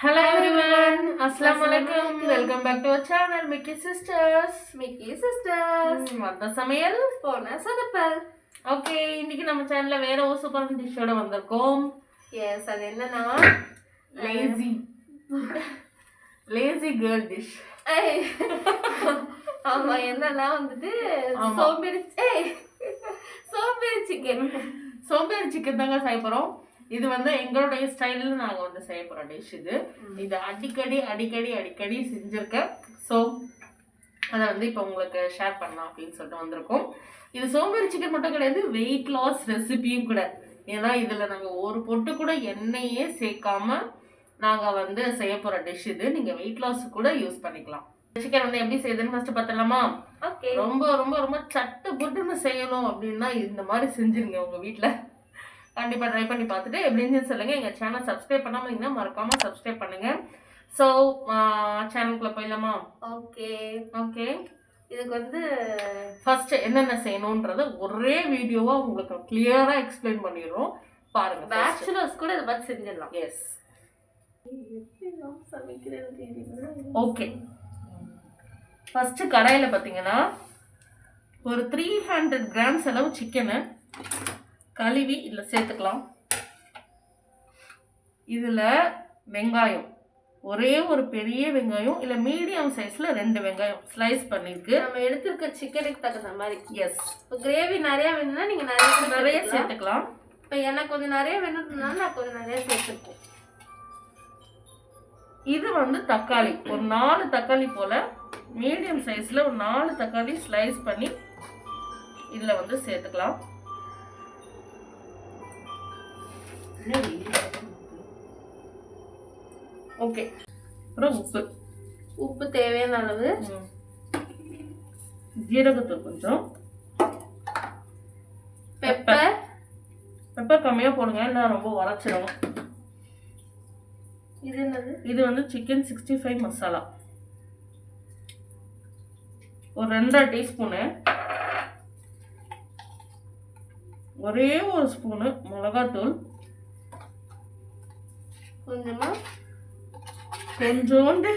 Hello everyone, Assalamualaikum. Welcome back to our channel, Mickey Sisters. வந்த சமையல் போன சொதப்பல். Okay, இன்னைக்கு நம்ம சேனல்ல வேற ஒரு சூப்பரான டிஷ்ஷோட வந்திருக்கோம். எஸ், அது என்னன்னா லேசி கேர்ள் டிஷ். ஆமா, என்னன்னா வந்துட்டு சோம்பேறி சிக்கன் தாங்க செய்ய போறோம். இது வந்து எங்களுடைய ஸ்டைலில் நாங்கள் வந்து செய்ய போகிற டிஷ். இது அடிக்கடி செஞ்சுருக்கேன். ஸோ அதை வந்து இப்போ உங்களுக்கு ஷேர் பண்ணலாம் அப்படின்னு சொல்லிட்டு வந்திருக்கோம். இது சோம்பேறி சிக்கன் மட்டும் கிடையாது, வெயிட் லாஸ் ரெசிபியும் கூட. ஏன்னா இதில் நாங்கள் ஒரு பொட்டு கூட எண்ணெயே சேர்க்காம நாங்கள் வந்து செய்ய போகிற டிஷ் இது. நீங்கள் வெயிட் லாஸ் கூட யூஸ் பண்ணிக்கலாம். சிக்கன் வந்து எப்படி செய்யுதுன்னு ஃபர்ஸ்ட் பார்த்துடலாமா? ஓகே. ரொம்ப ரொம்ப ரொம்ப சட்டு புட்டுன்னு செய்யணும் அப்படின்னா இந்த மாதிரி செஞ்சுருங்க உங்கள் வீட்டில். கண்டிப்பாக ட்ரை பண்ணி பார்த்துட்டு எப்படின்னு சொல்லுங்கள். எங்கள் சேனல் சப்ஸ்கிரைப் பண்ணாமல் இருந்தால் மறக்காமல் சப்ஸ்கிரைப் பண்ணுங்கள். ஸோ சேனலுக்குள்ளே போயிடலாமா? ஓகே. இதுக்கு வந்து ஃபர்ஸ்ட் என்னென்ன செய்யணுன்றத ஒரே வீடியோவாக உங்களுக்கு கிளியராக எக்ஸ்பிளைன் பண்ணிடுறோம் பாருங்கள். பேச்சுலர்ஸ் கூட இதை பார்த்து செஞ்சிடலாம். S, okay. ஃபர்ஸ்ட் கடாயில் பார்த்தீங்கன்னா ஒரு 300 கிராம்ஸ் அளவு சிக்கனை கழுவி இதில் சேர்த்துக்கலாம். இதில் வெங்காயம், ஒரே ஒரு பெரிய வெங்காயம் இல்லை மீடியம் சைஸில் 2 வெங்காயம் ஸ்லைஸ் பண்ணிருக்கு. நம்ம எடுத்துருக்க சிக்கனுக்கு தகுந்த மாதிரி. எஸ், இப்போ கிரேவி நிறையா வேணும்னா நீங்கள் நிறைய சேர்த்துக்கலாம். இப்போ எனக்கு கொஞ்சம் நிறைய வேணும்னால நான் கொஞ்சம் நிறைய சேர்த்துருக்கேன். இது வந்து தக்காளி, ஒரு 4 தக்காளி போல் மீடியம் சைஸில் ஒரு 4 தக்காளி ஸ்லைஸ் பண்ணி இதில் வந்து சேர்த்துக்கலாம். ஓகே, அப்புறம் உப்பு தேவையான அளவு, ஜீரகத்தூள் கொஞ்சம், பெப்பர் கம்மியாக போடுங்க, இல்லை ரொம்ப உரைச்சிடும். இது என்னது? இது வந்து சிக்கன் 65 மசாலா ஒரு 2.5 டீஸ்பூனு, ஒரே ஒரு ஸ்பூனு மிளகாத்தூள், கொஞ்சோண்டு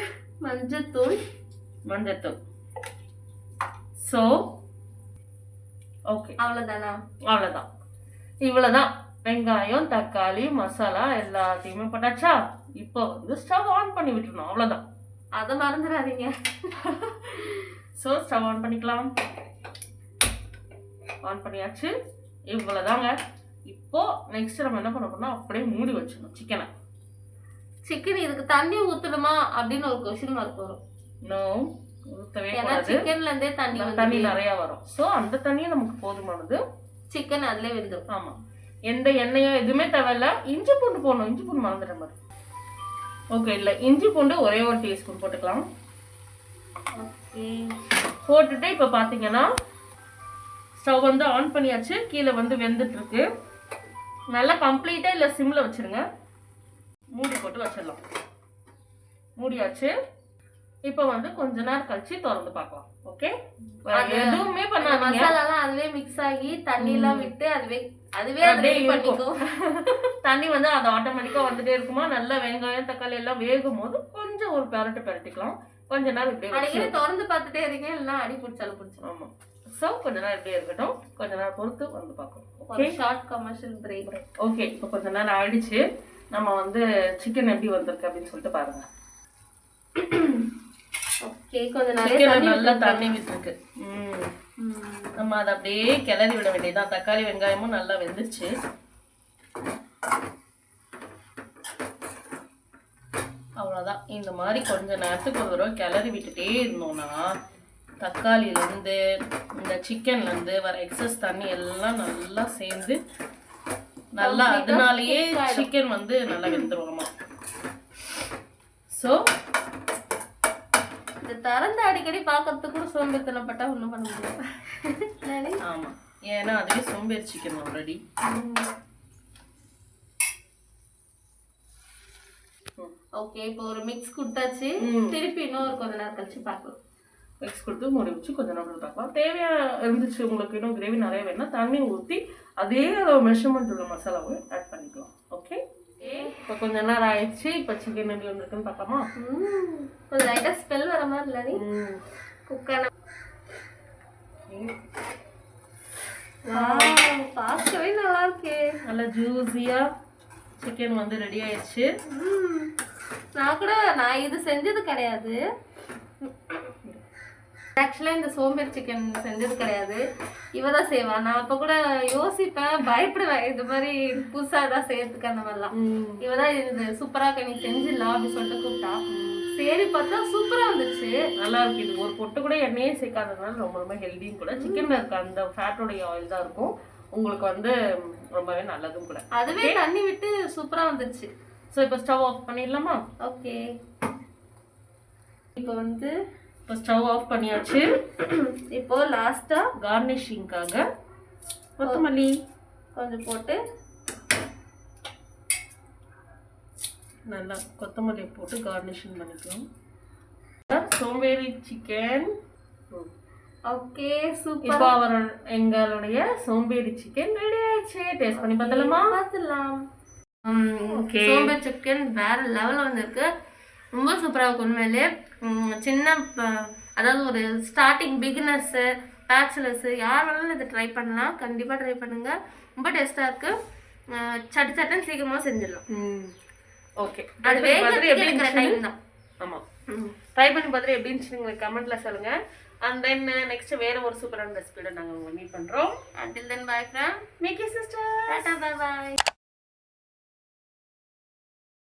மஞ்சத்தூள். ஸோ ஓகே, அவ்வளோதான். இவ்வளோதான். வெங்காயம், தக்காளி, மசாலா எல்லாத்தையுமே போட்டாச்சா? இப்போ வந்து ஸ்டவ் ஆன் பண்ணி விட்டுருணும். அவ்வளோதான், அதை மறந்துடாதீங்க. ஸோ ஸ்டவ் ஆன் பண்ணிக்கலாம். ஆன் பண்ணியாச்சு. இவ்வளோதாங்க. இப்போ நெக்ஸ்ட் நம்ம என்ன பண்ண போறோம்னா அப்படியே மூடி வச்சிடணும் சிக்கனை. சிக்கன் இதுக்கு தண்ணி ஊற்றணுமா அப்படின்னு ஒரு கொஸ்டின் மார்க் வரும். நோ, ஊற்றவே கூடாது. சிக்கன்ல இருந்தே தண்ணி நிறைய வரும். ஸோ அந்த தண்ணியை நமக்கு போதுமானது. சிக்கன் அதுல வெந்துடும். ஆமாம், எந்த எண்ணெயோ எதுவுமே தேவையில்ல. இஞ்சி பூண்டு போடணும். இஞ்சி பூண்டு மறந்துடுற மாதிரி. ஓகே, இல்லை, இஞ்சி பூண்டு ஒரே ஒரு டீஸ்பூன் போட்டுக்கலாம். ஓகே, போட்டுட்டு இப்போ பார்த்தீங்கன்னா ஸ்டவ் வந்து ஆன் பண்ணியாச்சு. கீழே வந்து வெந்துட்டு இருக்கு. நல்லா கம்ப்ளீட்டாக இல்லை சிம்மில் வச்சுருங்க. மூடி போட்டு வச்சிடலாம். மூடியாச்சு. இப்போ வந்து கொஞ்ச நேரம் கழிச்சு திறந்து பார்க்கலாம். ஓகே, எதுவுமே பண்ணாதீங்க. மசாலாலாம் அதுவே மிக்ஸ் ஆகி தண்ணியெல்லாம் விட்டு அதுவே பண்ணிக்கும். தண்ணி வந்து அது ஆட்டோமேட்டிக்காக வந்துட்டே இருக்குமா. நல்லா வெங்காயம் தக்காளி எல்லாம் வேகும் போது கொஞ்சம் ஒரு பெரட்டிக்கலாம். கொஞ்ச நேரம் இப்படியே திறந்து பார்த்துட்டே இருக்கீங்க, இல்லைன்னா அடி பிடிச்சாலும் பிடிச்சிடும். ஆமாம், ஸோ கொஞ்ச நேரம் இப்படியே இருக்கட்டும். கொஞ்ச நேரம் பொறுத்து வந்து பார்க்கணும். Okay, short commercial break. Okay, இப்போ கொஞ்ச நேரம் ஆயிடுச்சு. நம்ம வந்து சிக்கன் எப்படி வந்திருக்கு அப்படின்னு சொல்லிட்டு பாருங்க. ஓகே, கொஞ்சம் நல்லா தண்ணி விட்டுருக்கு. நம்ம அதை அப்படியே கிளறி விட வேண்டியதுதான். தக்காளி வெங்காயமும் நல்லா வெந்துருச்சு. அவ்வளோதான். இந்த மாதிரி கொஞ்ச நேரத்துக்கு ஒரு தடவை கிளறி விட்டுட்டே இருந்தோம்னா தக்காளியிலேருந்து இந்த சிக்கன்லேருந்து வர எக்ஸஸ் தண்ணி எல்லாம் நல்லா சேர்ந்து நல்லா அதனாலேயே சிக்கன் வந்து நல்லா வெந்துருவோமா. ஸோ இந்த திறந்து அடிக்கடி பார்க்கறதுக்கு கூட சோம்பேறித்தனப்பட்டா ஒன்றும் பண்ண முடியாது. ஆமாம், ஏன்னா அதுவே சோம்பேறி சிக்கன் ஆல்ரெடி. ஓகே, இப்போ ஒரு மிக்ஸ் கொடுத்தாச்சு. திருப்பி இன்னும் கொஞ்ச நேரம் கழிச்சு பார்க்கலாம். மிக்ஸ் கொடுத்து மூடி வச்சு கொஞ்சம் நேரம் பார்க்கலாம். தேவையாக இருந்துச்சு உங்களுக்கு இன்னும் கிரேவி நிறைய வேணும்னா தண்ணி ஊற்றி அதே மெஷர்மெண்ட் உள்ள மசாலாவை ஆட் பண்ணிக்கலாம். ஓகே, இப்போ கொஞ்ச நேரம் ஆயிடுச்சு. இப்போ சிக்கன் எப்படி வந்துருக்குன்னு பார்க்கலாமா? கொஞ்சம் லைட்டாக ஸ்மெல் வர மாதிரி இல்லை நீ குக்கான பார்க்கவே நல்லா இருக்கே. நல்லா ஜூஸியாக சிக்கன் வந்து ரெடி ஆயிடுச்சு. நான் இது செஞ்சது கிடையாது. ஆக்சுவலாக இந்த சோம்பேறி சிக்கன் செஞ்சது கிடையாது, இவ தான் செய்வா. நான் அப்போ கூட யோசிப்பேன், பயப்படுவேன் இது மாதிரி புதுசாக தான் செய்யறதுக்கு அந்த மாதிரிலாம். இவ தான் இது சூப்பராக நீ செஞ்சிடலாம் அப்படின்னு சொல்லிட்டு கூப்பிட்டா. சரி பார்த்தா சூப்பராக வந்துச்சு, நல்லா இருக்கு. இது ஒரு பொட்டு கூட எண்ணெயே சேர்க்காததுனால ரொம்ப ரொம்ப ஹெல்தியும் கூட. சிக்கன்ல இருக்க அந்த ஃபேட்டோடைய ஆயில் தான் இருக்கும், உங்களுக்கு வந்து ரொம்பவே நல்லதும் கூட. அதுவே தண்ணி விட்டு சூப்பராக வந்துச்சு. ஸோ இப்போ ஸ்டவ் ஆஃப் பண்ணிடலாமா? ஓகே, இப்போ ஸ்டவ் ஆஃப் பண்ணியாச்சு. இப்போ லாஸ்ட்டாக கார்னிஷிங்காக கொத்தமல்லி கொஞ்சம் போட்டு நல்லா கொத்தமல்லி போட்டு கார்னிஷிங் பண்ணிக்கலாம். சோம்பேறி சிக்கன். Okay super. இப்போ எங்களுடைய சோம்பேறி சிக்கன் ரெடி ஆயிடுச்சு. டேஸ்ட் பண்ணி பார்த்துடலாம். சோம்பேறி சிக்கன் வேற லெவலில் வந்துருக்கு, ரொம்ப சூப்பராக இருக்கும் உண்மையிலே. சின்ன அதாவது ஒரு ஸ்டார்டிங் பிகினர்ஸு, பேச்சுலர்ஸு யார் வேணாலும் இதை ட்ரை பண்ணலாம். கண்டிப்பாக ட்ரை பண்ணுங்கள், ரொம்ப டேஸ்ட்டாக இருக்குது. சட்டுன்னு சீக்கிரமாக செஞ்சிடலாம். ஓகே, அது வேகிற டைம் தான். ஆமாம், ட்ரை பண்ணி பார்த்துட்டு எப்படி இருந்துச்சு கமெண்ட்ல சொல்லுங்க. அண்ட் தென் நெக்ஸ்ட் வேற ஒரு சூப்பரான ரெசிபியோட நாங்கள் உங்களை மீட் பண்ணுறோம். Until then, bye from Mickey sister. Bye bye.